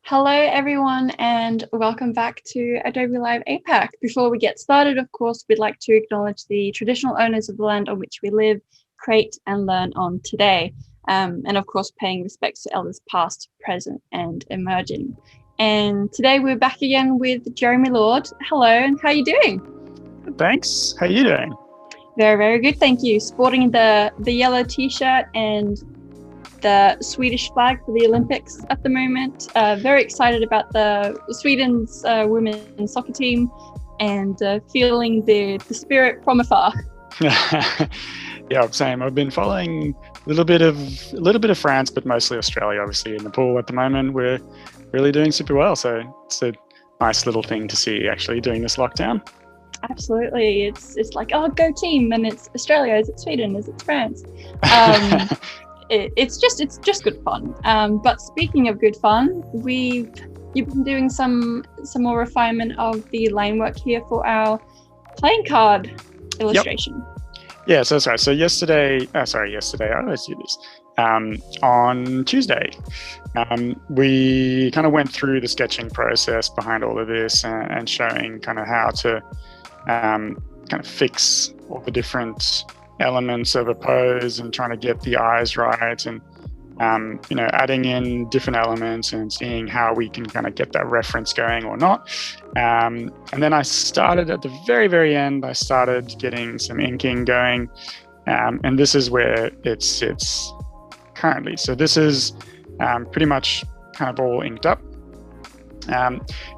Hello everyone and welcome back to Adobe Live APAC. Before we get started, of course, we'd like to acknowledge the traditional owners of the land on which we live, create and learn on today. And of course, paying respects to elders past, present and emerging. And today we're back again with Jeremy Lord. Hello, and how are you doing? Thanks. How are you doing? Very, very good, thank you. Sporting the yellow t-shirt and the Swedish flag for the Olympics at the moment. Very excited about the Sweden's women's soccer team and feeling the spirit from afar. Yeah, same. I've been following a little bit of France, but mostly Australia. Obviously, in the pool at the moment, we're really doing super well. So it's a nice little thing to see actually doing this lockdown. Absolutely, it's like, oh, go team, and it's Australia, is it Sweden, is it France? It's just good fun. But speaking of good fun, you've been doing some more refinement of the line work here for our playing card illustration. Yep. Yeah, so that's right. So yesterday, I always do this. On Tuesday, we kind of went through the sketching process behind all of this and showing kind of how to kind of fix all the different elements of a pose and trying to get the eyes right and adding in different elements and seeing how we can kind of get that reference going or not. And then I started at the very, very end, I started getting some inking going. And this is where it sits currently. So this is pretty much kind of all inked up.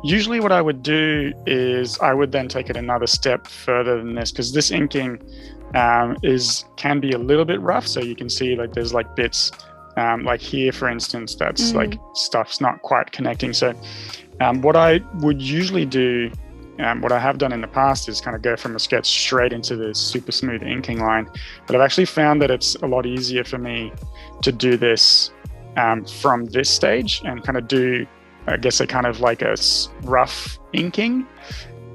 Usually what I would do is I would then take it another step further than this, because this inking can be a little bit rough. So you can see like there's like bits like here, for instance, that's like stuff's not quite connecting. So what I would usually do, what I have done in the past, is kind of go from a sketch straight into the super smooth inking line. But I've actually found that it's a lot easier for me to do this from this stage and kind of do, I guess, a kind of like a rough inking,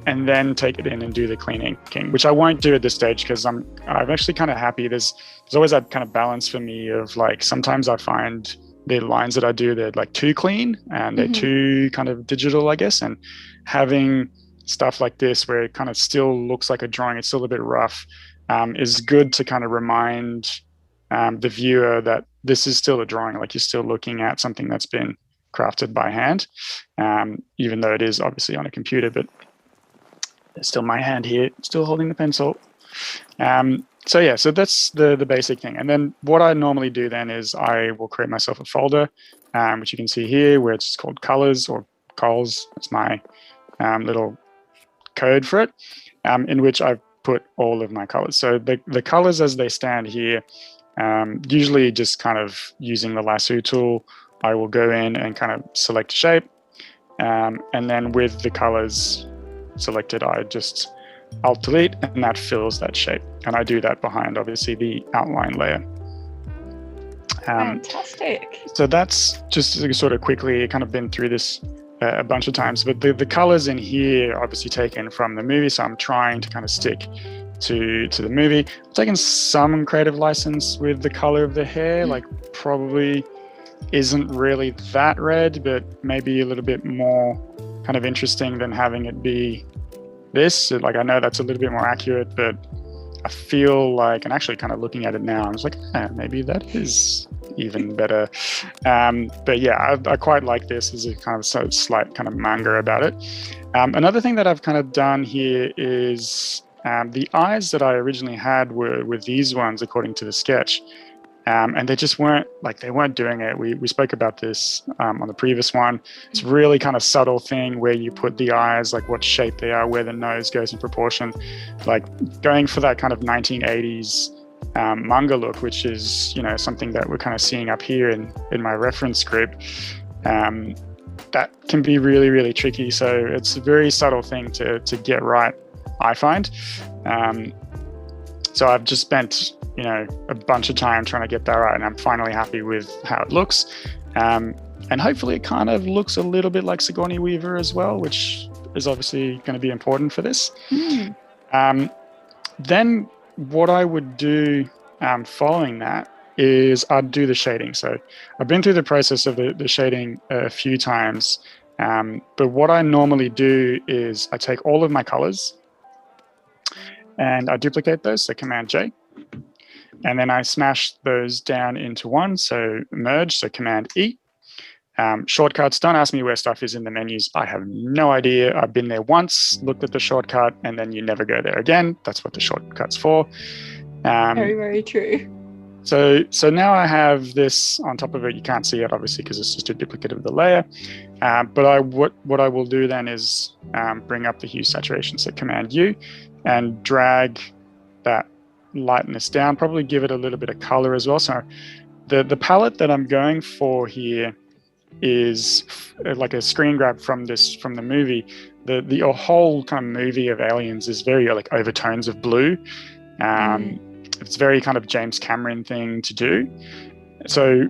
and then take it in and do the clean inking, which I won't do at this stage because I'm actually kind of happy. There's always that kind of balance for me of like, sometimes I find the lines that I do, they're like too clean and they're too kind of digital, I guess. And having stuff like this where it kind of still looks like a drawing, it's still a bit rough, is good to kind of remind the viewer that this is still a drawing, like you're still looking at something that's been crafted by hand, even though it is obviously on a computer, but it's still my hand here, still holding the pencil. So that's the basic thing. And then what I normally do then is I will create myself a folder, which you can see here, where it's called colors or cols. It's my little code for it, in which I've put all of my colors. So the colors as they stand here, usually just kind of using the lasso tool, I will go in and kind of select shape. And then with the colors selected, I just Alt Delete, and that fills that shape. And I do that behind, obviously, the outline layer. Fantastic. So that's just sort of quickly kind of been through this a bunch of times, but the colors in here are obviously taken from the movie. So I'm trying to kind of stick to the movie. I've taken some creative license with the color of the hair, like probably isn't really that red, but maybe a little bit more kind of interesting than having it be this. Like, I know that's a little bit more accurate, but I feel like, and actually kind of looking at it now, I was like, maybe that is even better. But yeah, I quite like this. There's a kind of slight kind of manga about it. Another thing that I've kind of done here is the eyes that I originally had were these ones, according to the sketch. And they just weren't doing it. We spoke about this on the previous one. It's really kind of subtle thing where you put the eyes, like what shape they are, where the nose goes in proportion, like going for that kind of 1980s manga look, which is, you know, something that we're kind of seeing up here in my reference group, that can be really, really tricky. So it's a very subtle thing to get right, I find. So I've just spent, you know, a bunch of time trying to get that right, and I'm finally happy with how it looks. And hopefully it kind of looks a little bit like Sigourney Weaver as well, which is obviously going to be important for this. Then what I would do following that is I'd do the shading. So I've been through the process of the shading a few times, but what I normally do is I take all of my colors and I duplicate those, so Command J, and then I smash those down into one, so merge, so Command E. Shortcuts, don't ask me where stuff is in the menus. I have no idea. I've been there once, looked at the shortcut, and then you never go there again. That's what the shortcut's for. Very, very true. So now I have this on top of it. You can't see it, obviously, because it's just a duplicate of the layer. But what I will do then is bring up the hue saturation, so Command U, and drag that lightness down, probably give it a little bit of color as well. So the palette that I'm going for here is like a screen grab from the movie. The whole kind of movie of Aliens is very like overtones of blue. It's very kind of James Cameron thing to do. So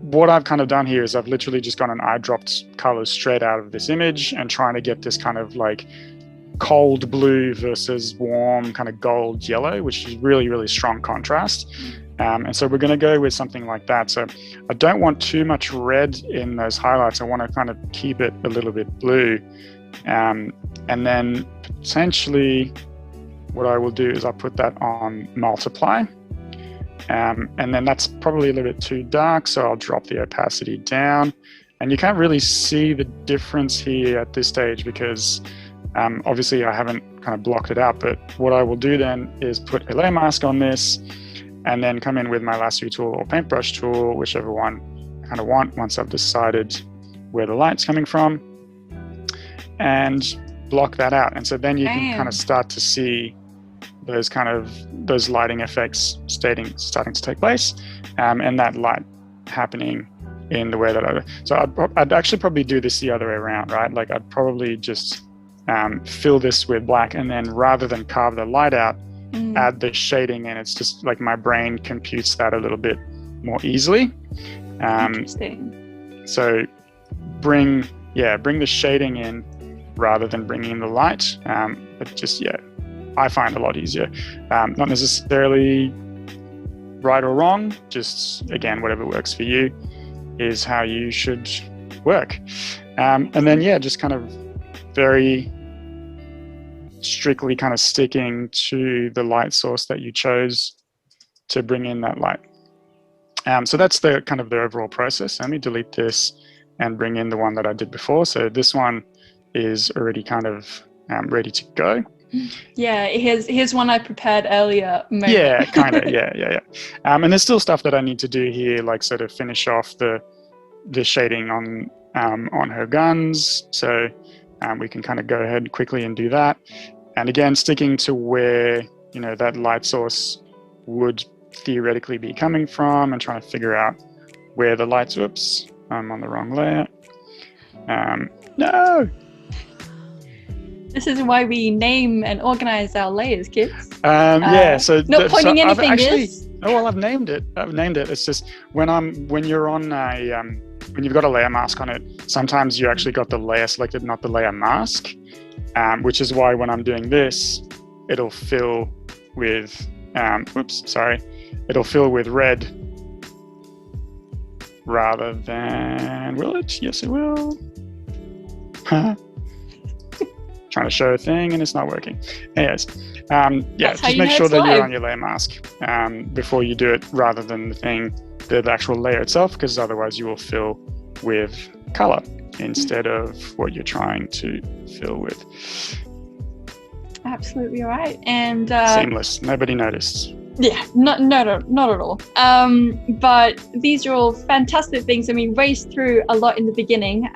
what I've kind of done here is I've literally just gone and eye dropped colors straight out of this image and trying to get this kind of like cold blue versus warm kind of gold yellow, which is really, really strong contrast. And so we're going to go with something like that. So I don't want too much red in those highlights. I want to kind of keep it a little bit blue. And then potentially what I will do is I'll put that on multiply. And then that's probably a little bit too dark, so I'll drop the opacity down. And you can't really see the difference here at this stage because obviously I haven't kind of blocked it out. But what I will do then is put a layer mask on this, and then come in with my lasso tool or paintbrush tool, whichever one I kind of want, once I've decided where the light's coming from, and block that out. And so then you can kind of start to see those lighting effects starting to take place, and that light happening in the way that I'd actually probably do this the other way around, right? Like I'd probably just fill this with black, and then rather than carve the light out, add the shading in. It's just like my brain computes that a little bit more easily. Interesting. So bring the shading in rather than bringing in the light. But just, I find a lot easier. Not necessarily right or wrong, just again, whatever works for you is how you should work. And then, just kind of very strictly kind of sticking to the light source that you chose to bring in that light. So that's the kind of the overall process. Let me delete this and bring in the one that I did before. So this one is already kind of ready to go. Yeah, here's one I prepared earlier. Yeah, kind of, yeah. And there's still stuff that I need to do here, like sort of finish off the shading on her guns. So we can kind of go ahead quickly and do that. And again, sticking to where, that light source would theoretically be coming from and trying to figure out where the lights, whoops, I'm on the wrong layer. No! This is why we name and organize our layers, kids. So not pointing any fingers. I've named it. It's just when you're on when you've got a layer mask on it, sometimes you actually got the layer selected, not the layer mask, which is why when I'm doing this, it'll fill with, it'll fill with red rather than, will it? Yes, it will. Trying to show a thing and it's not working. Anyways, just make sure that you're on your layer mask before you do it, rather than the actual layer itself, because otherwise you will fill with color instead of what you're trying to fill with. Absolutely right. And seamless. Nobody noticed. Yeah, not at all. But these are all fantastic things, and we raced through a lot in the beginning.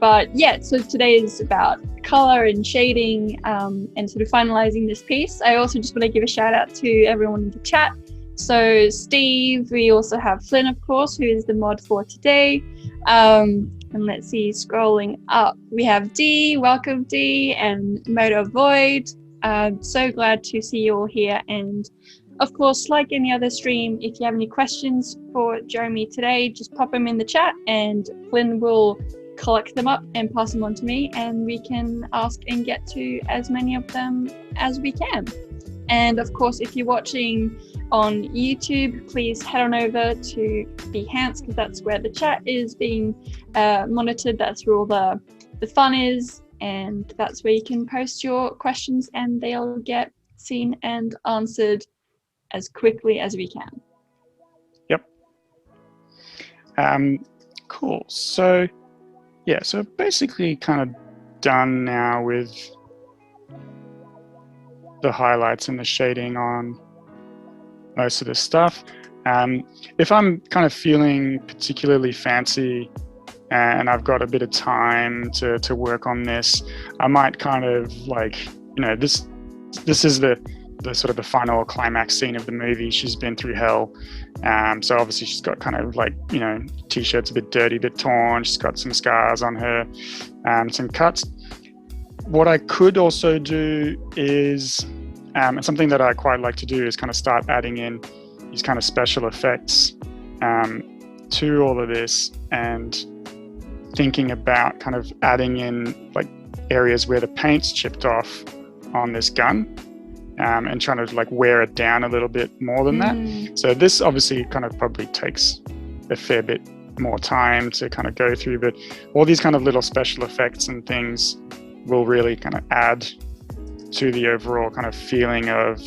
So today is about color and shading and sort of finalizing this piece. I also just want to give a shout out to everyone in the chat So Steve, we also have Flynn, of course, who is the mod for today. And let's see, scrolling up, we have Dee, welcome Dee, and Motor Void. So glad to see you all here. And of course, like any other stream, if you have any questions for Jeremy today, just pop them in the chat and Flynn will collect them up and pass them on to me, and we can ask and get to as many of them as we can. And of course, if you're watching on YouTube, please head on over to Behance, because that's where the chat is being monitored. That's where all the fun is, and that's where you can post your questions and they'll get seen and answered as quickly as we can. Yep. Cool. So yeah, so basically kind of done now with the highlights and the shading on most of this stuff. If I'm kind of feeling particularly fancy and I've got a bit of time to work on this, I might kind of like, this is the sort of the final climax scene of the movie. She's been through hell. So obviously she's got kind of like, t-shirt's a bit dirty, a bit torn. She's got some scars on her, some cuts. What I could also do is, and something that I quite like to do is kind of start adding in these kind of special effects to all of this, and thinking about kind of adding in like areas where the paint's chipped off on this gun, and trying to like wear it down a little bit more than that. So this obviously kind of probably takes a fair bit more time to kind of go through, but all these kind of little special effects and things will really kind of add to the overall kind of feeling of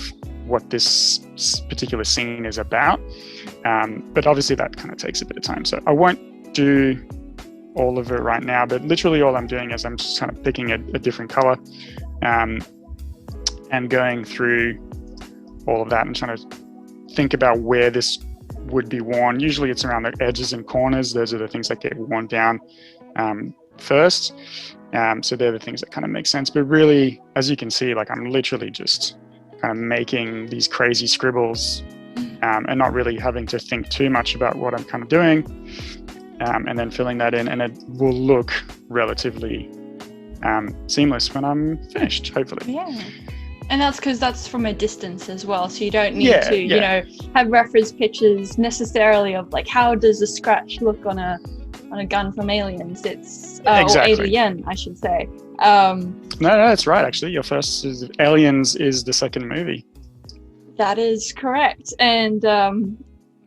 what this particular scene is about. But obviously that kind of takes a bit of time. So I won't do all of it right now, but literally all I'm doing is I'm just kind of picking a different color and going through all of that and trying to think about where this would be worn. Usually it's around the edges and corners. Those are the things that get worn down first. So they're the things that kind of make sense. But really, as you can see, like I'm literally just kind of making these crazy scribbles and not really having to think too much about what I'm kind of doing, and then filling that in, and it will look relatively seamless when I'm finished, hopefully. Yeah. And that's because that's from a distance as well. So you don't need to, have reference pictures necessarily of like, how does a scratch look on a gun from Aliens? It's exactly. Or Alien, I should say. No, that's right. Actually, your first is Aliens is the second movie. That is correct, and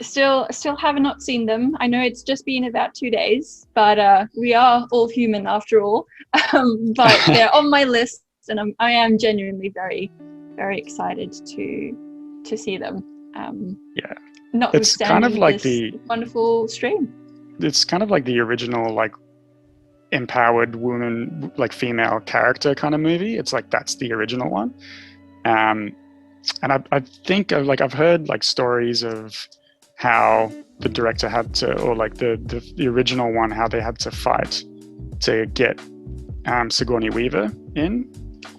still have not seen them. I know it's just been about 2 days, but we are all human after all. But they're on my list, and I am genuinely very, very excited to see them. Notwithstanding it's kind of like the wonderful stream. It's kind of like the original, like, empowered woman, like female character kind of movie. It's like that's the original one. And I think I've heard like stories of how the director had to, or like the original one, how they had to fight to get Sigourney Weaver in.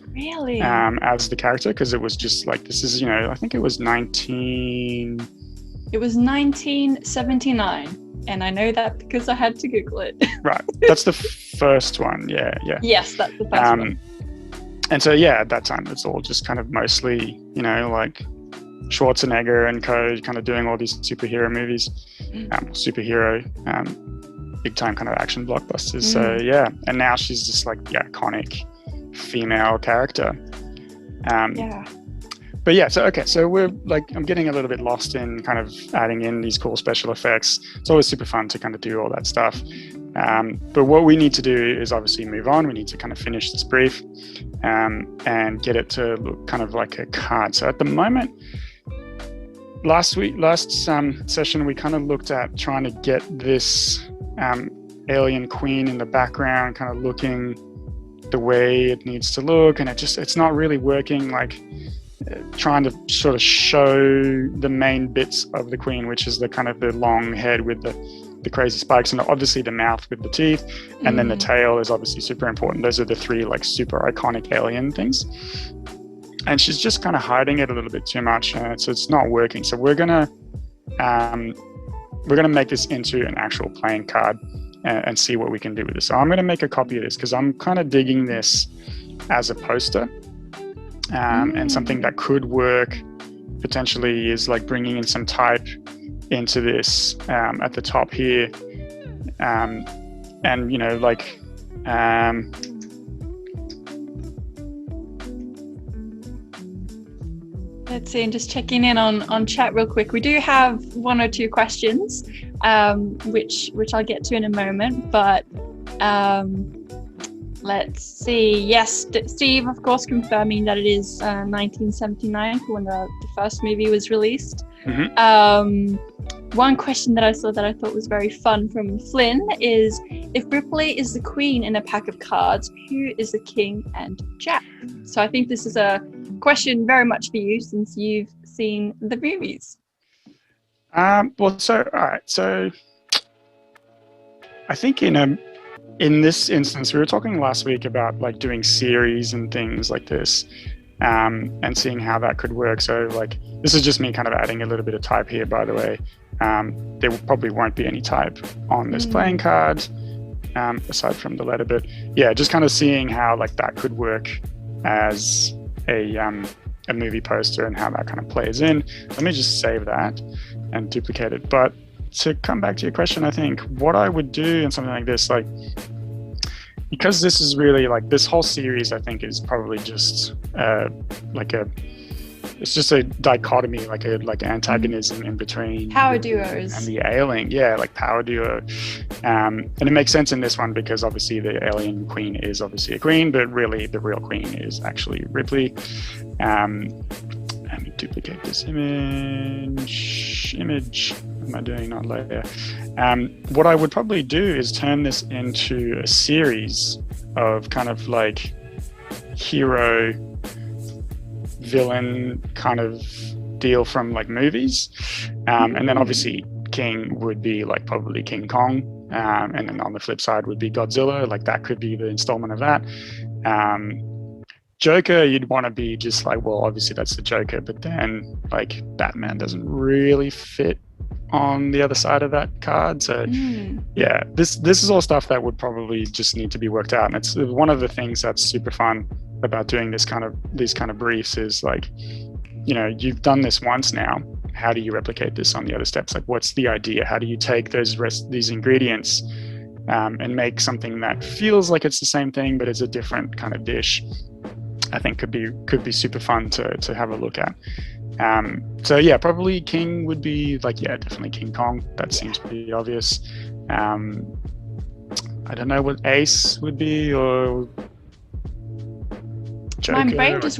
Really? As the character, because it was just like, this is, I think it was 1979. And I know that because I had to Google it. Right. That's the first one. Yeah. Yes, that's the first one. And so, yeah, at that time, it's all just kind of mostly, like Schwarzenegger and co. kind of doing all these superhero movies, big time kind of action blockbusters. So, yeah. And now she's just like the iconic female character. But yeah, so we're like, I'm getting a little bit lost in kind of adding in these cool special effects. It's always super fun to kind of do all that stuff. But what we need to do is obviously move on. We need to kind of finish this brief and get it to look kind of like a card. So at the moment, last session, we kind of looked at trying to get this alien queen in the background kind of looking the way it needs to look. And it's not really working, like trying to sort of show the main bits of the queen, which is the kind of the long head with the crazy spikes, and obviously the mouth with the teeth, and then the tail is obviously super important. Those are the three like super iconic alien things. and she's just kind of hiding it a little bit too much, so it's not working. So we're gonna make this into an actual playing card and see what we can do with this. So I'm gonna make a copy of this because I'm kind of digging this as a poster, and something that could work potentially is like bringing in some type into this at the top here, and like let's see, and just checking in on chat real quick. We do have one or two questions, which I'll get to in a moment, but let's see. Yes, Steve, of course, confirming that it is 1979 when the first movie was released. One question that I saw that I thought was very fun from Flynn is, if Ripley is the queen in a pack of cards, who is the king and jack? So I think this is a question very much for you since you've seen the movies. Well, so all right, so I think in this instance, we were talking last week about like doing series and things like this, and seeing how that could work. So like, this is just me kind of adding a little bit of type here, by the way. There probably won't be any type on this playing card, aside from the letter, but yeah, just kind of seeing how like that could work as a movie poster and how that kind of plays in. Let me just save that and duplicate it. But to come back to your question, I think what I would do in something like this, like, because this is really like, this whole series I think is probably just it's just a dichotomy, like antagonism in between power duos and the alien, like power duo, and it makes sense in this one because obviously the alien queen is obviously a queen, but really the real queen is actually Ripley. Let me duplicate this image. What am I doing? Not layer. What I would probably do is turn this into a series of kind of like hero villain kind of deal from like movies, and then obviously king would be like probably King Kong, and then on the flip side would be Godzilla. Like that could be the installment of that. Joker, you'd want to be just like, well, obviously that's the Joker, but then like Batman doesn't really fit on the other side of that card. So yeah, this is all stuff that would probably just need to be worked out. And it's one of the things that's super fun about doing these kind of briefs is like, you've done this once now. How do you replicate this on the other steps? Like, what's the idea? How do you take these ingredients and make something that feels like it's the same thing, but it's a different kind of dish? I think could be super fun to have a look at. So yeah, probably King would be like, yeah, definitely King Kong. That seems pretty obvious. I don't know what Ace would be, or Joker. My brain just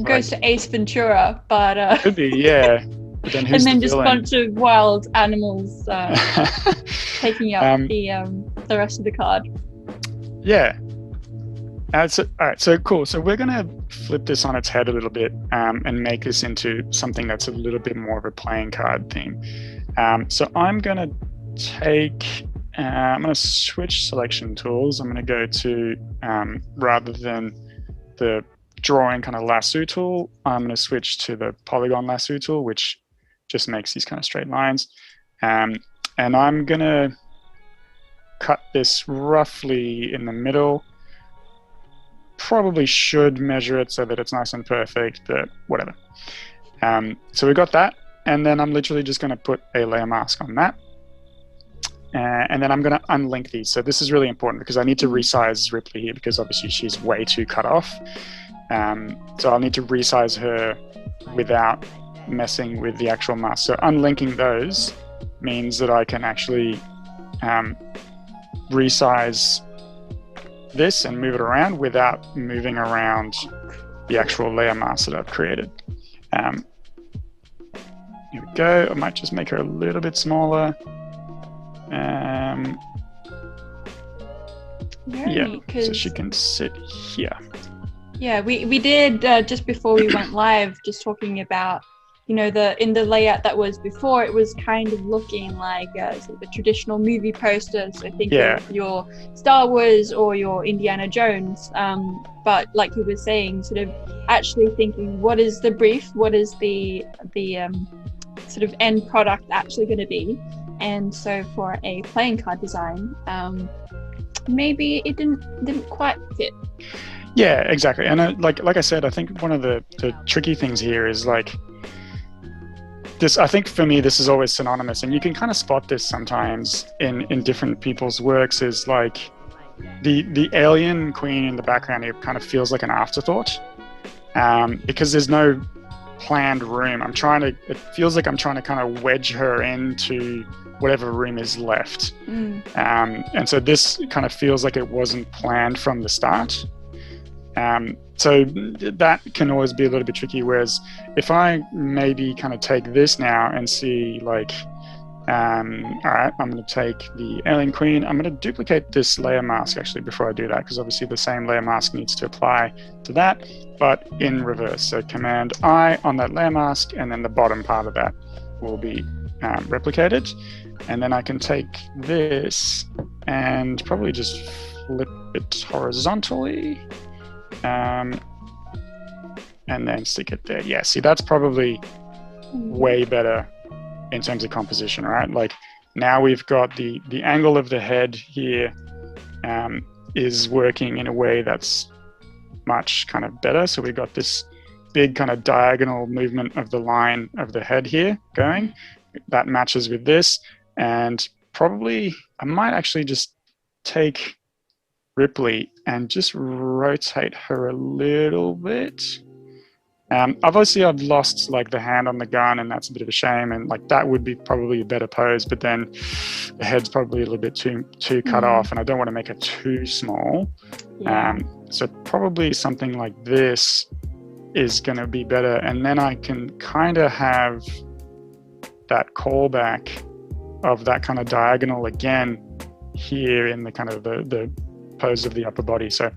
goes to Ace Ventura, but could be, yeah. But then who's and then the just a villain? bunch of wild animals taking up the rest of the card. Yeah. All right, so cool. So we're going to flip this on its head a little bit, and make this into something that's a little bit more of a playing card thing. So I'm going to switch selection tools. I'm going to go to, rather than the drawing kind of lasso tool, I'm going to switch to the polygon lasso tool, which just makes these kind of straight lines. And I'm going to cut this roughly in the middle. Probably should measure it so that it's nice and perfect, but whatever. So we got that, and then I'm literally just going to put a layer mask on that, and then I'm going to unlink these. So this is really important because I need to resize Ripley here because obviously she's way too cut off. So I'll need to resize her without messing with the actual mask. So unlinking those means that I can actually resize this and move it around without moving around the actual layer mask that I've created. Here we go. I might just make her a little bit smaller. So she can sit here. Yeah, we did just before we went live, just talking about you know, in the layout that was before, it was kind of looking like sort of a traditional movie poster. So think of your Star Wars or your Indiana Jones. But like you were saying, sort of actually thinking, what is the brief? What is the sort of end product actually going to be? And so for a playing card design, maybe it didn't quite fit. Yeah, exactly. And like I said, I think one of the tricky things here is like this. I think for me, this is always synonymous, and you can kind of spot this sometimes in different people's works. Is like the alien queen in the background here kind of feels like an afterthought, because there's no planned room. It feels like I'm trying to kind of wedge her into whatever room is left. And so this kind of feels like it wasn't planned from the start. So that can always be a little bit tricky. Whereas if I maybe kind of take this now and see like, all right, I'm going to take the alien queen. I'm going to duplicate this layer mask actually before I do that, because obviously the same layer mask needs to apply to that, but in reverse. So Command I on that layer mask, and then the bottom part of that will be replicated. And then I can take this and probably just flip it horizontally. And then stick it there. Yeah, see, that's probably way better in terms of composition, right? Like now we've got the angle of the head here is working in a way that's much kind of better. So we've got this big kind of diagonal movement of the line of the head here going. That matches with this. And probably I might actually just take Ripley and just rotate her a little bit. Obviously I've lost like the hand on the gun, and that's a bit of a shame, and like that would be probably a better pose, but then the head's probably a little bit too cut off, and I don't want to make it too small. So probably something like this is going to be better, and then I can kind of have that callback of that kind of diagonal again here in the kind of the pose of the upper body. So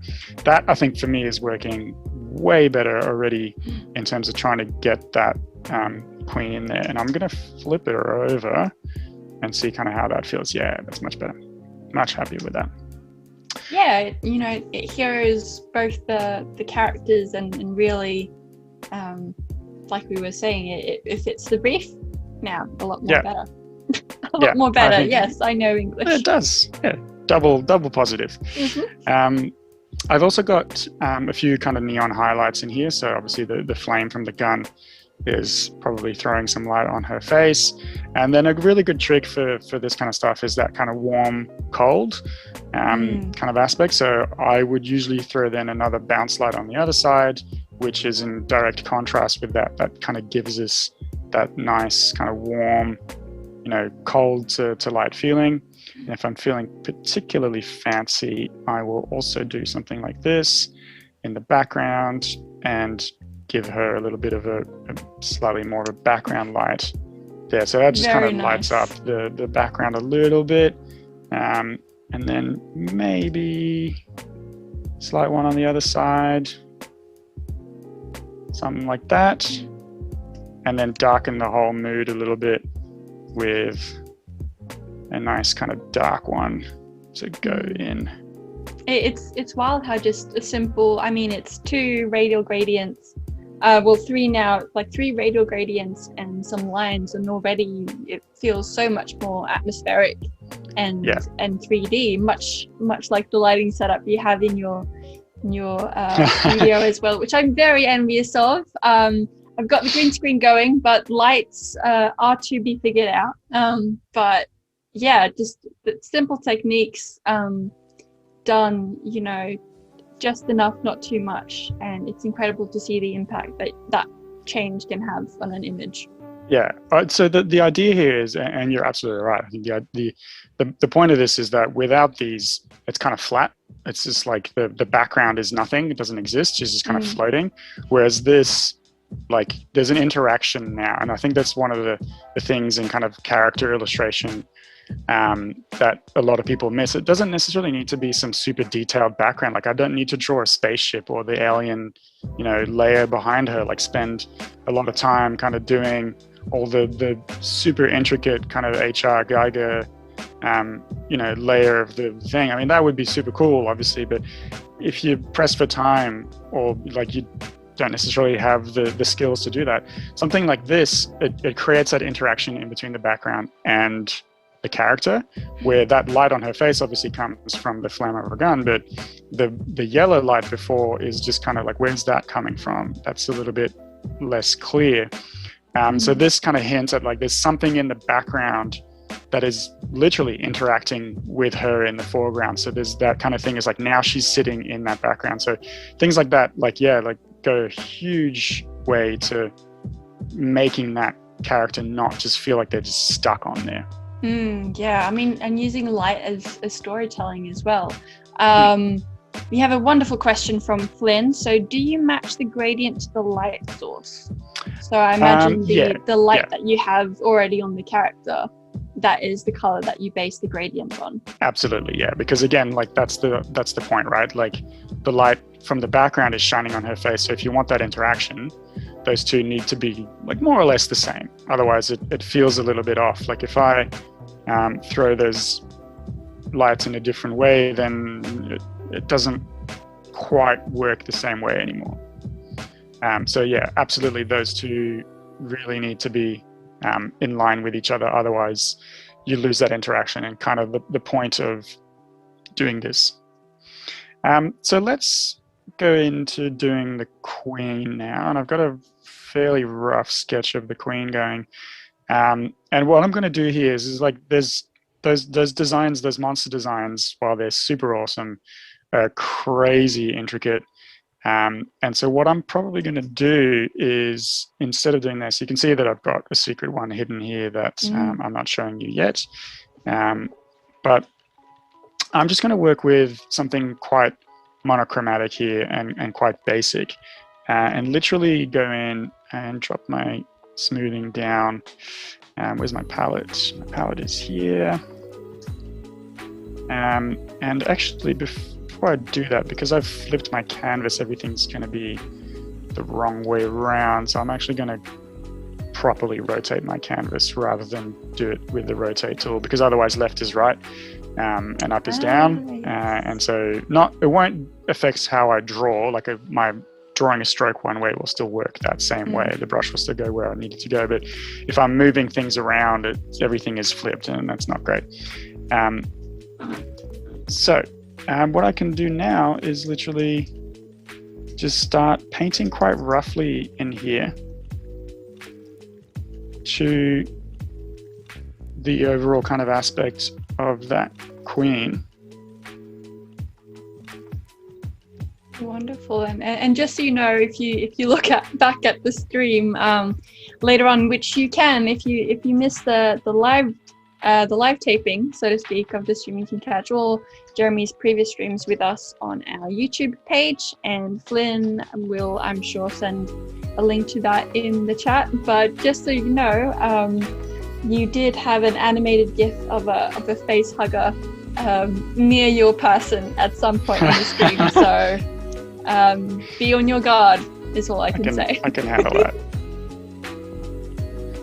that I think for me is working way better already in terms of trying to get that queen in there. And I'm going to flip her over and see kind of how that feels. Yeah, that's much better. Much happier with that. Yeah, you know, it heroes both the characters and really, like we were saying, it fits the brief now a lot more better. A lot more better. Yes, I know English. It does. Yeah, double positive. I've also got a few kind of neon highlights in here. So obviously the flame from the gun is probably throwing some light on her face. And then a really good trick for this kind of stuff is that kind of warm, cold kind of aspect. So I would usually throw then another bounce light on the other side, which is in direct contrast with that. That kind of gives us that nice kind of warm, you know, cold to light feeling. And if I'm feeling particularly fancy, I will also do something like this in the background and give her a little bit of a slightly more of a background light there. So that just kind of lights up the background a little bit. And then maybe slight one on the other side, something like that. And then darken the whole mood a little bit with a nice kind of dark one to go in. It's wild how just a simple, I mean, it's 2 radial gradients, 3 now, like 3 radial gradients and some lines, and already it feels so much more atmospheric and 3D, much like the lighting setup you have in your studio as well, which I'm very envious of. I've got the green screen going, but lights are to be figured out. But yeah, just the simple techniques done, you know, just enough, not too much. And it's incredible to see the impact that change can have on an image. Yeah. So the idea here is, and you're absolutely right. I think the point of this is that without these, it's kind of flat. It's just like the background is nothing. It doesn't exist. It's just kind of floating. Whereas this, like, there's an interaction now. And I think that's one of the things in kind of character illustration that a lot of people miss. It doesn't necessarily need to be some super detailed background. Like I don't need to draw a spaceship or the alien, layer behind her, like spend a lot of time kind of doing all the super intricate kind of H.R. Geiger, layer of the thing. I mean, that would be super cool, obviously, but if you press for time or like you don't necessarily have the skills to do that, something like this, it creates that interaction in between the background and the character, where that light on her face obviously comes from the flame of her gun, but the yellow light before is just kind of like, where's that coming from? That's a little bit less clear. So this kind of hints at like there's something in the background that is literally interacting with her in the foreground. So there's that kind of thing, is like now she's sitting in that background. So things like that, like go a huge way to making that character not just feel like they're just stuck on there. Yeah, I mean, and using light as storytelling as well. We have a wonderful question from Flynn. So do you match the gradient to the light source? So I imagine the light that you have already on the character, that is the color that you base the gradient on. Absolutely, yeah. Because again, like that's the point, right? Like the light from the background is shining on her face. So if you want that interaction, those two need to be like more or less the same. Otherwise, it feels a little bit off. Like if I throw those lights in a different way, then it doesn't quite work the same way anymore. So yeah, absolutely, those two really need to be in line with each other. Otherwise, you lose that interaction and kind of the point of doing this. So let's go into doing the Queen now, and I've got a fairly rough sketch of the Queen going. And what I'm going to do here is like there's those designs, those monster designs, while they're super awesome, crazy intricate. And so what I'm probably going to do is, instead of doing this, you can see that I've got a secret one hidden here that I'm not showing you yet. But I'm just going to work with something quite monochromatic here and quite basic, and literally go in and drop my smoothing down. Where's my palette? My palette is here. And actually, before I do that, because I've flipped my canvas, everything's going to be the wrong way around. So I'm actually going to properly rotate my canvas rather than do it with the rotate tool, because otherwise left is right and up is down. And so it won't affect how I draw. Like my drawing a stroke one way will still work that same way. The brush will still go where I need it to go. But if I'm moving things around, everything is flipped, and that's not great. So what I can do now is literally just start painting quite roughly in here to the overall kind of aspect of that Queen. Wonderful. And just so you know, if you look back at the stream later on, which you can, if you miss the live taping, so to speak, of the stream, you can catch all Jeremy's previous streams with us on our YouTube page, and Flynn will, I'm sure, send a link to that in the chat. But just so you know, you did have an animated GIF of a face hugger near your person at some point in the stream. So be on your guard is all I can say. I can handle that.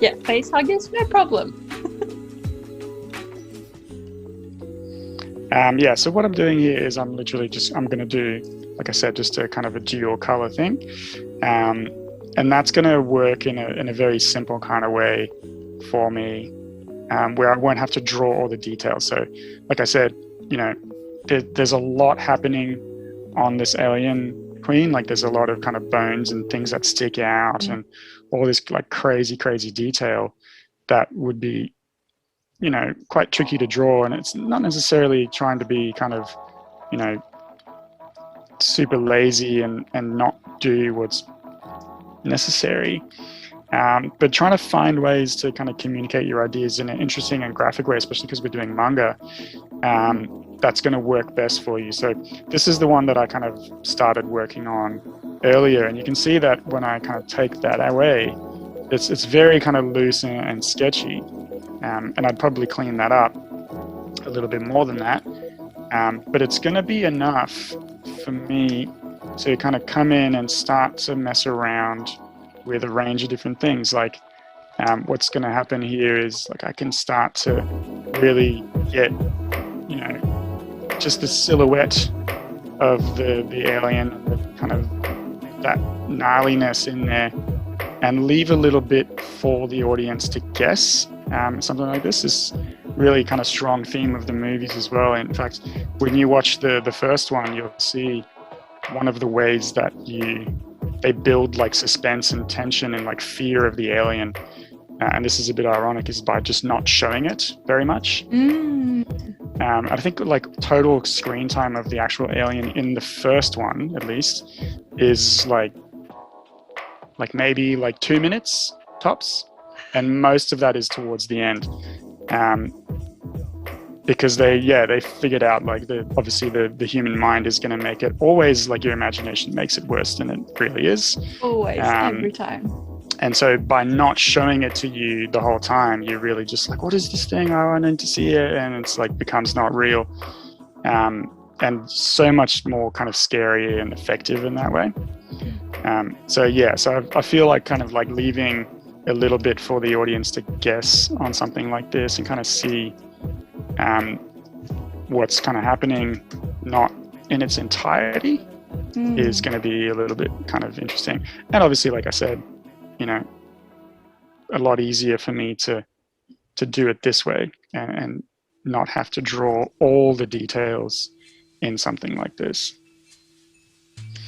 Yeah, face huggers, no problem. So what I'm doing here is I'm going to do, like I said, just a kind of a dual color thing. And that's going to work in a very simple kind of way for me, where I won't have to draw all the details. So like I said, there's a lot happening on this alien Queen. Like there's a lot of kind of bones and things that stick out and all this like crazy detail that would be quite tricky to draw, and it's not necessarily trying to be kind of super lazy and not do what's necessary, but trying to find ways to kind of communicate your ideas in an interesting and graphic way, especially because we're doing manga. That's going to work best for you. So this is the one that I kind of started working on earlier, and you can see that when I kind of take that away, it's very kind of loose and sketchy. And I'd probably clean that up a little bit more than that. But it's going to be enough for me to kind of come in and start to mess around with a range of different things. Like what's going to happen here is like I can start to really get, just the silhouette of the alien, the kind of that gnarliness in there, and leave a little bit for the audience to guess. Something like this is really kind of strong theme of the movies as well. In fact, when you watch the first one, you'll see one of the ways that they build like suspense and tension and like fear of the alien. And this is a bit ironic, is by just not showing it very much. I think like total screen time of the actual alien in the first one, at least, is like maybe like 2 minutes tops, and most of that is towards the end, because they figured out like obviously the human mind is going to make it always, like your imagination makes it worse than it really is. Always, every time. And so by not showing it to you the whole time, you're really just like, what is this thing? I wanted to see it. And it's like becomes not real. And so much more kind of scary and effective in that way. So I feel like kind of like leaving a little bit for the audience to guess on something like this and kind of see what's kind of happening, not in its entirety, is going to be a little bit kind of interesting. And obviously, like I said, a lot easier for me to do it this way and not have to draw all the details in something like this.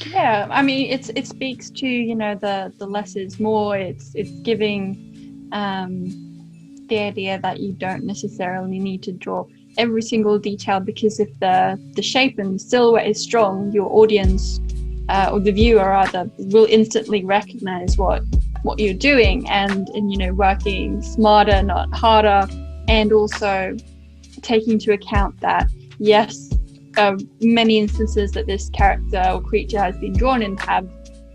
Yeah, I mean, it speaks to, the less is more. It's giving the idea that you don't necessarily need to draw every single detail, because if the shape and silhouette is strong, your audience or the viewer rather will instantly recognize what you're doing, and working smarter, not harder, and also taking into account that yes, many instances that this character or creature has been drawn in have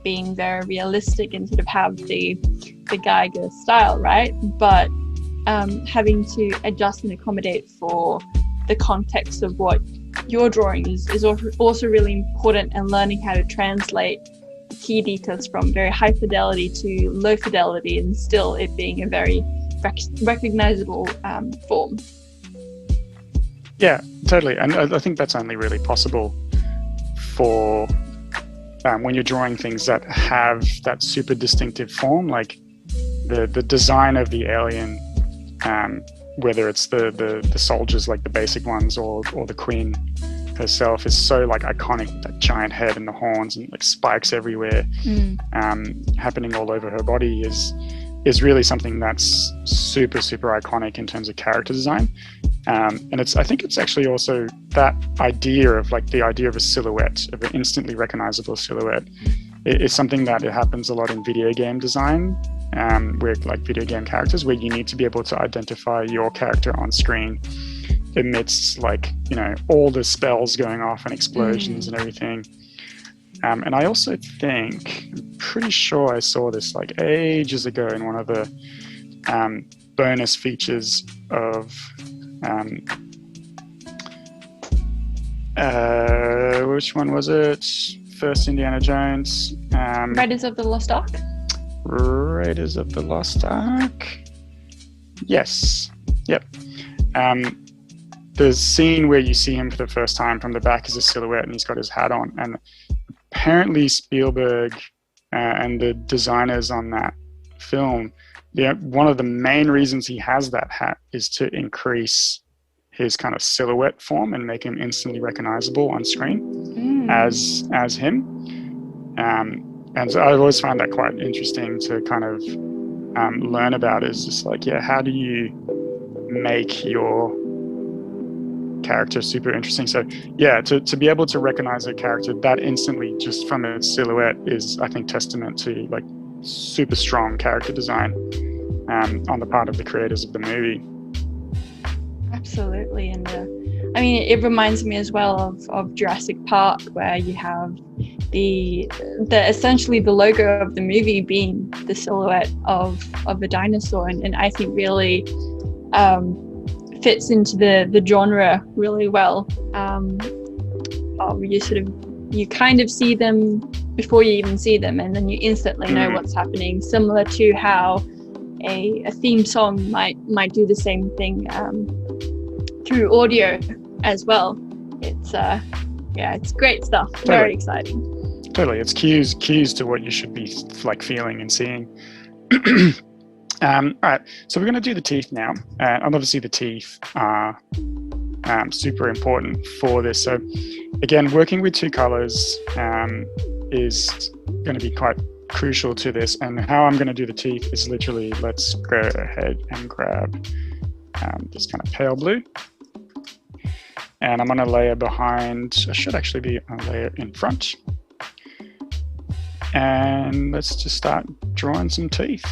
been very realistic and sort of have the Geiger style, right? But having to adjust and accommodate for the context of what you're drawing is also really important, and learning how to translate key details from very high fidelity to low fidelity, and still it being a very recognizable form. Yeah, totally. And I think that's only really possible for when you're drawing things that have that super distinctive form, like the design of the alien, whether it's the soldiers, like the basic ones, or the queen herself, is so like iconic, with that giant head and the horns and like spikes everywhere, happening all over her body is really something that's super, super iconic in terms of character design. And I think it's actually also that idea of like the idea of a silhouette, of an instantly recognizable silhouette, is something that it happens a lot in video game design, with like video game characters, where you need to be able to identify your character on screen amidst like, all the spells going off and explosions and everything. And I also think, I'm pretty sure I saw this like ages ago in one of the bonus features of which one was it? First Indiana Jones. Raiders of the Lost Ark? Raiders of the Lost Ark. Yes. Yep. The scene where you see him for the first time from the back is a silhouette, and he's got his hat on. And apparently Spielberg and the designers on that film, one of the main reasons he has that hat is to increase his kind of silhouette form and make him instantly recognizable on screen as him. And so I've always found that quite interesting to kind of learn about, is just like, how do you make your character super interesting? So to be able to recognize a character that instantly just from its silhouette is, I think, testament to like super strong character design on the part of the creators of the movie. Absolutely. And I mean, it reminds me as well of Jurassic Park, where you have the essentially the logo of the movie being the silhouette of a dinosaur, and I think really fits into the genre really well. You kind of see them before you even see them, and then you instantly know what's happening, similar to how a theme song might do the same thing through audio as well. It's great stuff. Totally. Very exciting. Totally, it's cues to what you should be like feeling and seeing. All right, so we're going to do the teeth now, and obviously the teeth are super important for this. So again, working with two colors is going to be quite crucial to this, and how I'm going to do the teeth is literally, let's go ahead and grab this kind of pale blue, and I'm going to layer behind, I should actually be a layer in front, and let's just start drawing some teeth.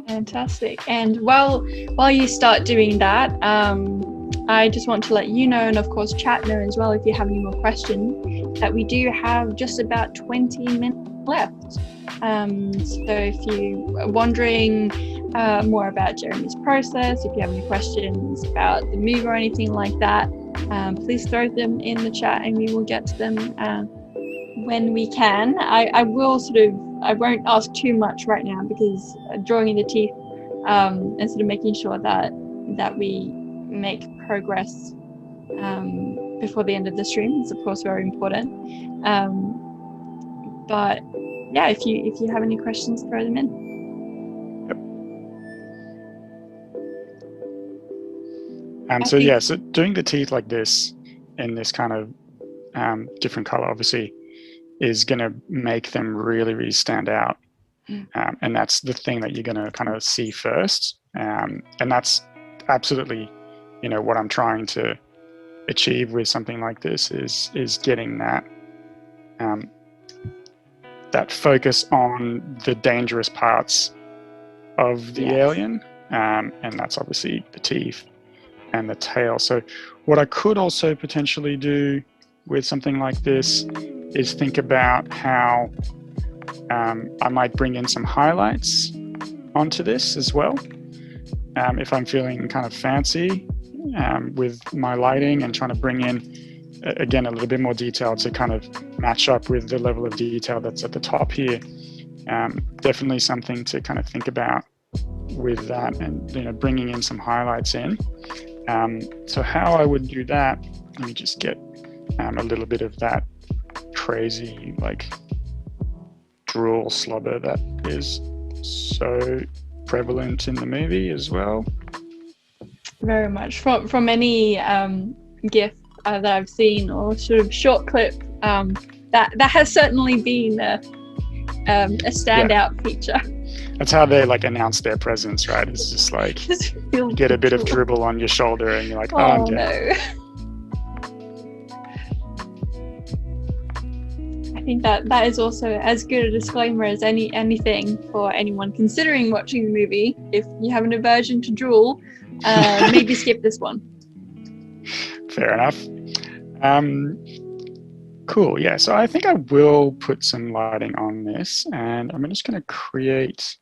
Fantastic. And while you start doing that, I just want to let you know, and of course chat know as well, if you have any more questions, that we do have just about 20 minutes left. So if you are wondering more about Jeremy's process, if you have any questions about the move or anything like that, please throw them in the chat and we will get to them when we can. I won't ask too much right now, because drawing in the teeth and sort of making sure that we make progress before the end of the stream is of course very important. But yeah, if you have any questions, throw them in. So doing the teeth like this in this kind of different color obviously is going to make them really, really stand out. And that's the thing that you're going to kind of see first. And that's absolutely, what I'm trying to achieve with something like this is getting that that focus on the dangerous parts of the alien. And that's obviously the teeth and the tail. So what I could also potentially do with something like this is think about how I might bring in some highlights onto this as well. If I'm feeling kind of fancy with my lighting and trying to bring in, again, a little bit more detail to kind of match up with the level of detail that's at the top here. Definitely something to kind of think about with that, and bringing in some highlights in. So how I would do that, let me just get a little bit of that crazy drool slobber that is so prevalent in the movie as well. Very much from any GIF that I've seen, or sort of short clip, that has certainly been a standout feature. That's how they announce their presence, right? It's just you get a bit of dribble on your shoulder and you're like, oh, I'm dead. No. I think that is also as good a disclaimer as anything for anyone considering watching the movie. If you have an aversion to drool, maybe skip this one. Fair enough. Cool. Yeah. So I think I will put some lighting on this, and I'm just going to create.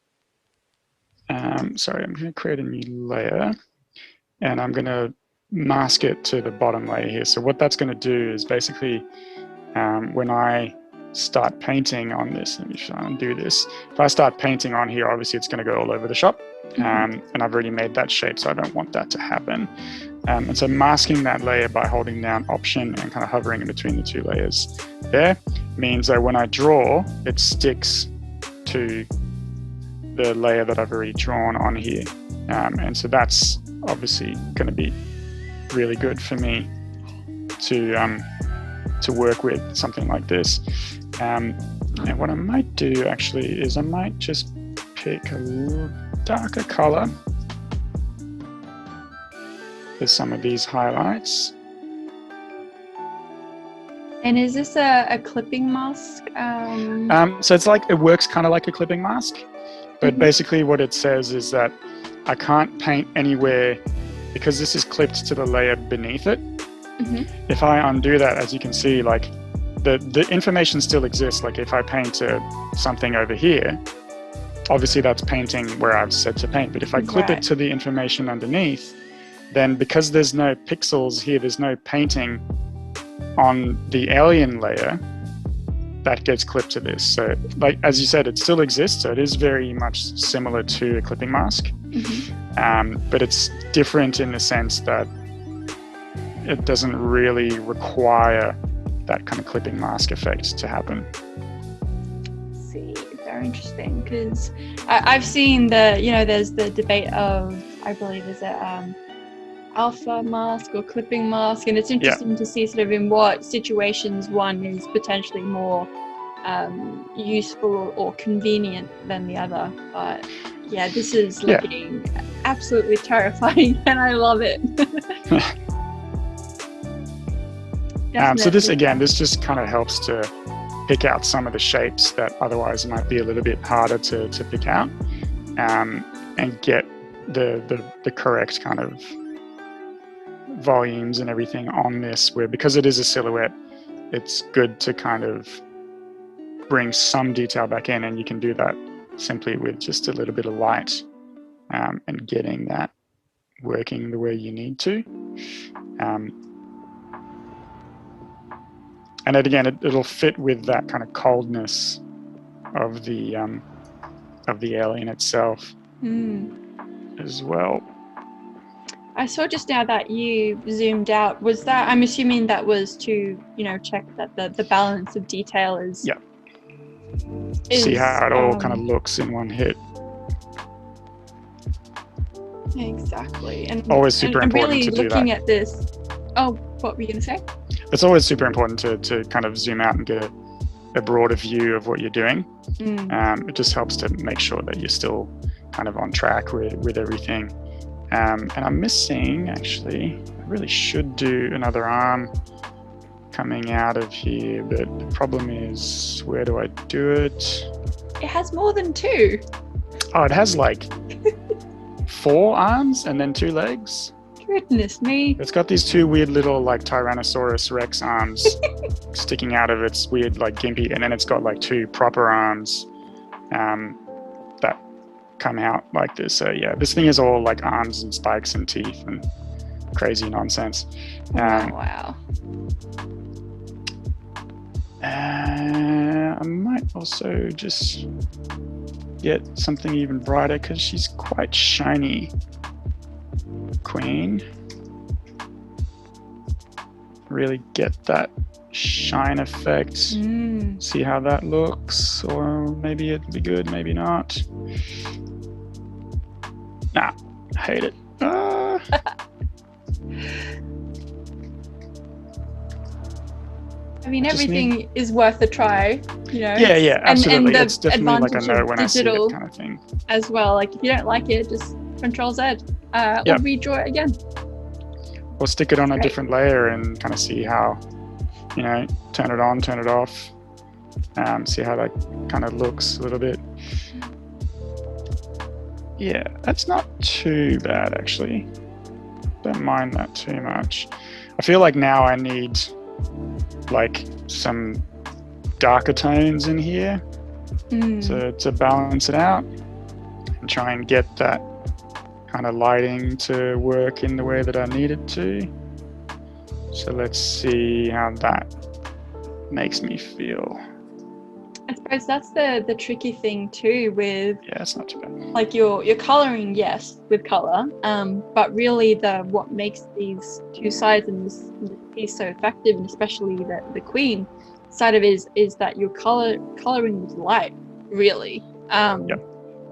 I'm going to create a new layer, and I'm going to mask it to the bottom layer here. So what that's going to do is basically, when I start painting on this, let me try and do this. If I start painting on here, obviously it's going to go all over the shop, and I've already made that shape, so I don't want that to happen. And so masking that layer by holding down Option and kind of hovering in between the two layers there means that when I draw, it sticks to the layer that I've already drawn on here. And so that's obviously going to be really good for me to work with something like this. And what I might do actually is I might just pick a little darker color for some of these highlights. And is this a clipping mask? So it's it works kind of like a clipping mask, but basically what it says is that I can't paint anywhere because this is clipped to the layer beneath it. If I undo that, as you can see, the information still exists. If I paint something over here, obviously that's painting where I've said to paint. But if I clip it to the information underneath, then because there's no pixels here, there's no painting on the alien layer, that gets clipped to this. So like, as you said, it still exists. So it is very much similar to a clipping mask, but it's different in the sense that it doesn't really require that kind of clipping mask effect to happen. See, very interesting, because I've seen there's the debate of, I believe, is it alpha mask or clipping mask, and it's interesting to see sort of in what situations one is potentially more useful or convenient than the other. But yeah, this is looking absolutely terrifying, and I love it. So this just kind of helps to pick out some of the shapes that otherwise might be a little bit harder to pick out, and get the correct kind of volumes and everything on this, where because it is a silhouette, it's good to kind of bring some detail back in, and you can do that simply with just a little bit of light, and getting that working the way you need to. And then again, it'll fit with that kind of coldness of the alien itself as well. I saw just now that you zoomed out. Was that, I'm assuming that was to, check that the balance of detail is... Yeah. See how it all kind of looks in one hit. Exactly. And always super important really to do that. Looking at this... Oh, what were you going to say? It's always super important to kind of zoom out and get a broader view of what you're doing. It just helps to make sure that you're still kind of on track with everything. And I'm missing, actually, I really should do another arm coming out of here, but the problem is, where do I do it? It has more than two. Oh, it has like 4 arms and then 2 legs. Goodness me. It's got these 2 weird little like Tyrannosaurus Rex arms sticking out of its weird like gimpy, and then it's got like 2 proper arms that come out like this. So yeah, this thing is all like arms and spikes and teeth and crazy nonsense. Wow. I might also just get something even brighter because she's quite shiny. Queen. Really get that shine effect. See how that looks, or maybe it'd be good, maybe not. Nah, I hate it. I mean, everything is worth a try, Yeah, absolutely. And it's definitely like a no when I see it kind of thing. As well, like if you don't like it, just Control Z, or redraw it again. Or stick it on a different layer and kind of see how, turn it on, turn it off, see how that kind of looks a little bit. Yeah, that's not too bad actually. Don't mind that too much. I feel like now I need like some darker tones in here to balance it out and try and get that kind of lighting to work in the way that I need it to. So let's see how that makes me feel. I suppose that's the tricky thing too with it's not too bad. Like you're coloring, yes, with color, but really what makes these 2 sides and this piece so effective, and especially the queen side of it is that you're coloring with light, really.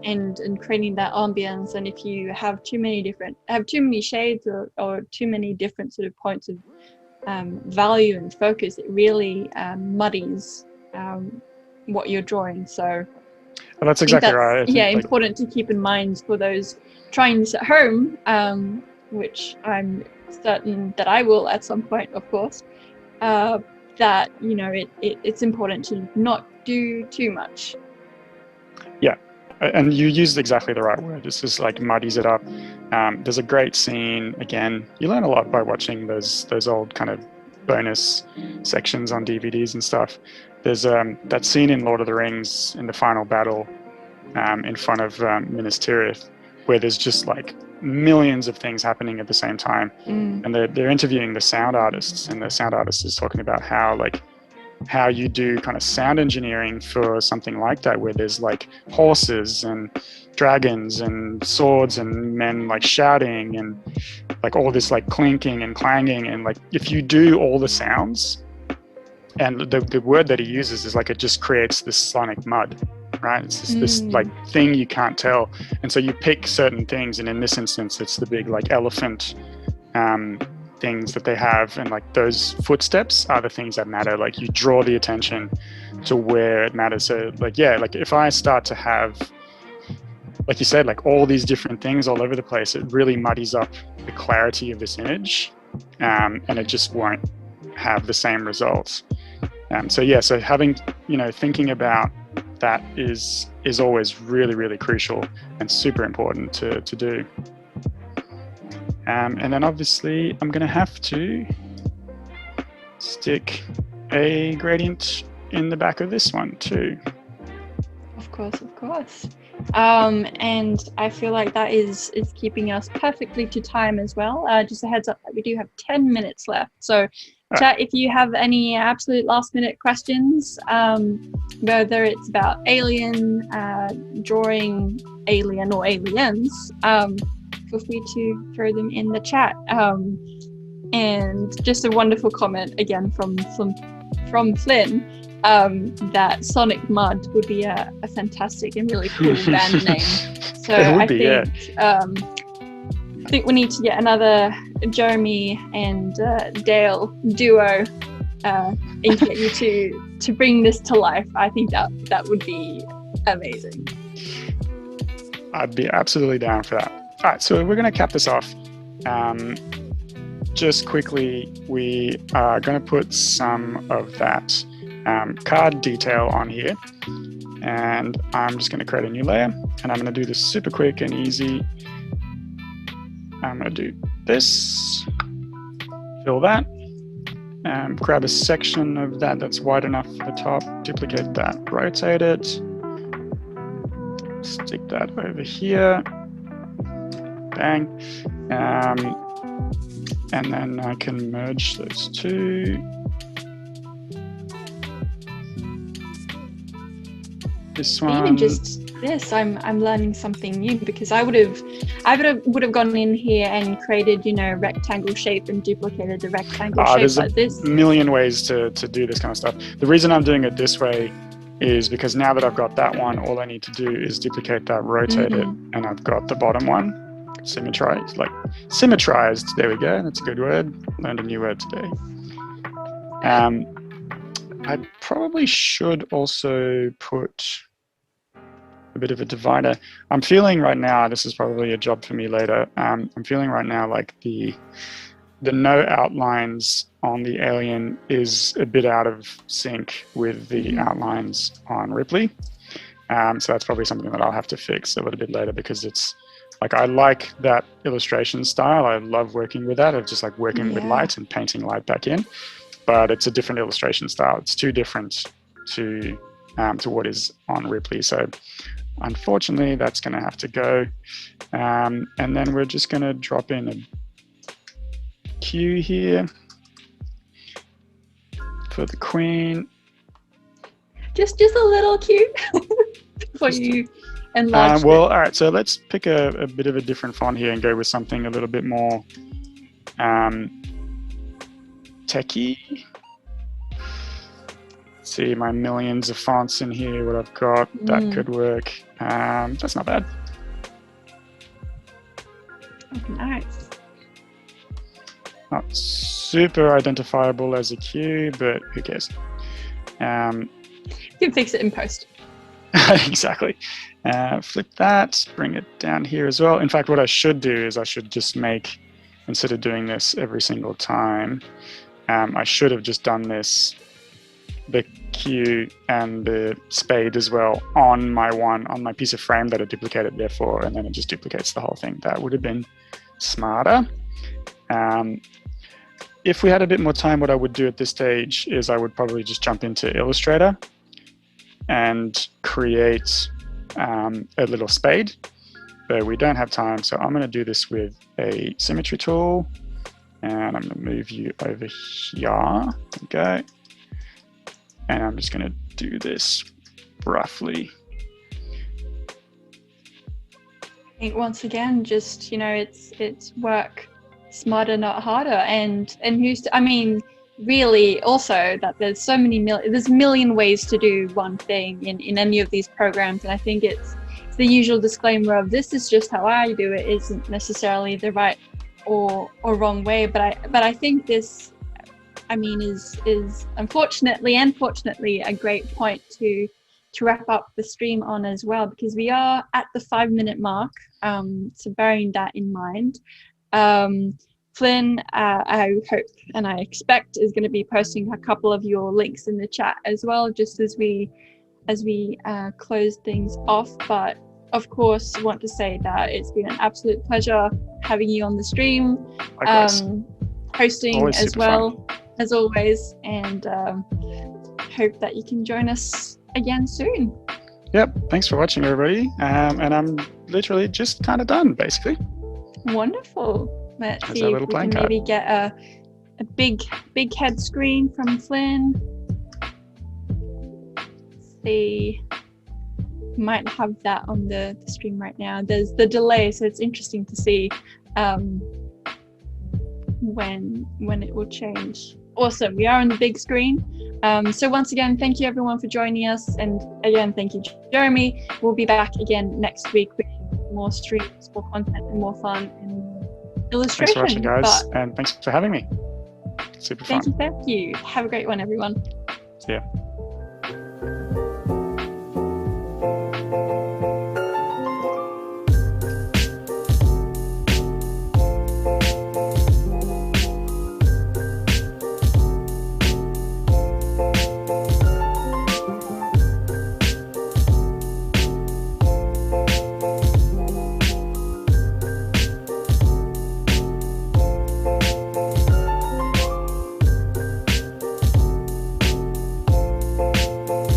And creating that ambience. And if you have too many shades or too many different sort of points of value and focus, it really muddies what you're drawing. So well, that's exactly right. Important to keep in mind for those trying this at home, which I'm certain that I will at some point, of course, that it's important to not do too much. And you used exactly the right word. This just like muddies it up. There's a great scene. Again, you learn a lot by watching those old kind of bonus sections on DVDs and stuff. There's that scene in Lord of the Rings in the final battle in front of Minas Tirith, where there's just like millions of things happening at the same time. And they're interviewing the sound artists, and the sound artist is talking about how you do kind of sound engineering for something like that, where there's like horses and dragons and swords and men like shouting and like all this like clinking and clanging, and like if you do all the sounds, and the word that he uses is like it just creates this sonic mud, right? It's just this like thing you can't tell, and so you pick certain things, and in this instance it's the big like elephant things that they have, and like those footsteps are the things that matter. Like you draw the attention to where it matters. So like, yeah, like if I start to have, like you said, like all these different things all over the place, it really muddies up the clarity of this image, and it just won't have the same results. So yeah, so having, thinking about that is always really, really crucial and super important to do. And then obviously I'm going to have to stick a gradient in the back of this one too. Of course. And I feel like that is keeping us perfectly to time as well. Just a heads up that we do have 10 minutes left. So chat if you have any absolute last minute questions, whether it's about alien, drawing alien or aliens, feel free to throw them in the chat. And just a wonderful comment again from Flynn, that Sonic Mud would be a fantastic and really cool band name. So I think we need to get another Jeremy and Dale duo and get you to bring this to life. I think that would be amazing. I'd be absolutely down for that. All right, so we're going to cap this off. Just quickly, we are going to put some of that card detail on here, and I'm just going to create a new layer, and I'm going to do this super quick and easy. I'm going to do this, fill that, grab a section of that that's wide enough for the top, duplicate that, rotate it, stick that over here, bang, and then I can merge those two. This one. Even just this, I'm learning something new, because I would have gone in here and created, rectangle shape and duplicated the rectangle shape there's like this. A million ways to do this kind of stuff. The reason I'm doing it this way is because now that I've got that one, all I need to do is duplicate that, rotate it, and I've got the bottom one symmetrized. There we go. That's a good word. Learned a new word today. I probably should also put a bit of a divider. I'm feeling right now, this is probably a job for me later, I'm feeling right now like the no outlines on the alien is a bit out of sync with the outlines on Ripley. So that's probably something that I'll have to fix a little bit later, because it's like, I like that illustration style. I love working with that, of just like working with light and painting light back in. But it's a different illustration style. It's too different to what is on Ripley. So unfortunately, that's going to have to go. And then we're just going to drop in a Q here for the Queen. Just a little Q for you enlarge. Well, all right. So let's pick a bit of a different font here and go with something a little bit more techie. See my millions of fonts in here, what I've got, that could work. That's not bad. Nice. Not super identifiable as a Q, but who cares? You can fix it in post. Exactly. Flip that, bring it down here as well. In fact, what I should do is I should just make, instead of doing this every single time, I should have just done this, the Q and the spade as well, on my piece of frame that I duplicated there for, and then it just duplicates the whole thing. That would have been smarter. If we had a bit more time, what I would do at this stage is I would probably just jump into Illustrator and create a little spade, but we don't have time. So I'm going to do this with a symmetry tool, and I'm going to move you over here. Okay. And I'm just going to do this roughly. I think once again, just, you know, it's work smarter, not harder. And who's to, I mean, really also that there's so many there's a million ways to do one thing in any of these programs. And I think it's the usual disclaimer of this is just how I do it isn't necessarily the right or wrong way. But I think this, I mean, is unfortunately and fortunately a great point to wrap up the stream on as well, because we are at the 5-minute mark. So bearing that in mind, Flynn, I hope and I expect is going to be posting a couple of your links in the chat as well, just as we close things off. But of course, want to say that it's been an absolute pleasure having you on the stream, hosting always as well fun. As always, and hope that you can join us again soon. Yep, thanks for watching, everybody. And I'm literally just kind of done, basically. Wonderful. Let's see if we can maybe get a big head screen from Flynn. Let's see, might have that on the stream right now. There's the delay, so it's interesting to see when it will change. Awesome, we are on the big screen. So once again, thank you everyone for joining us, and again, thank you, Jeremy. We'll be back again next week with more streams, more content, and more fun and illustration. Thanks for watching, guys, and thanks for having me. Super fun. Thank you. Have a great one, everyone. See ya.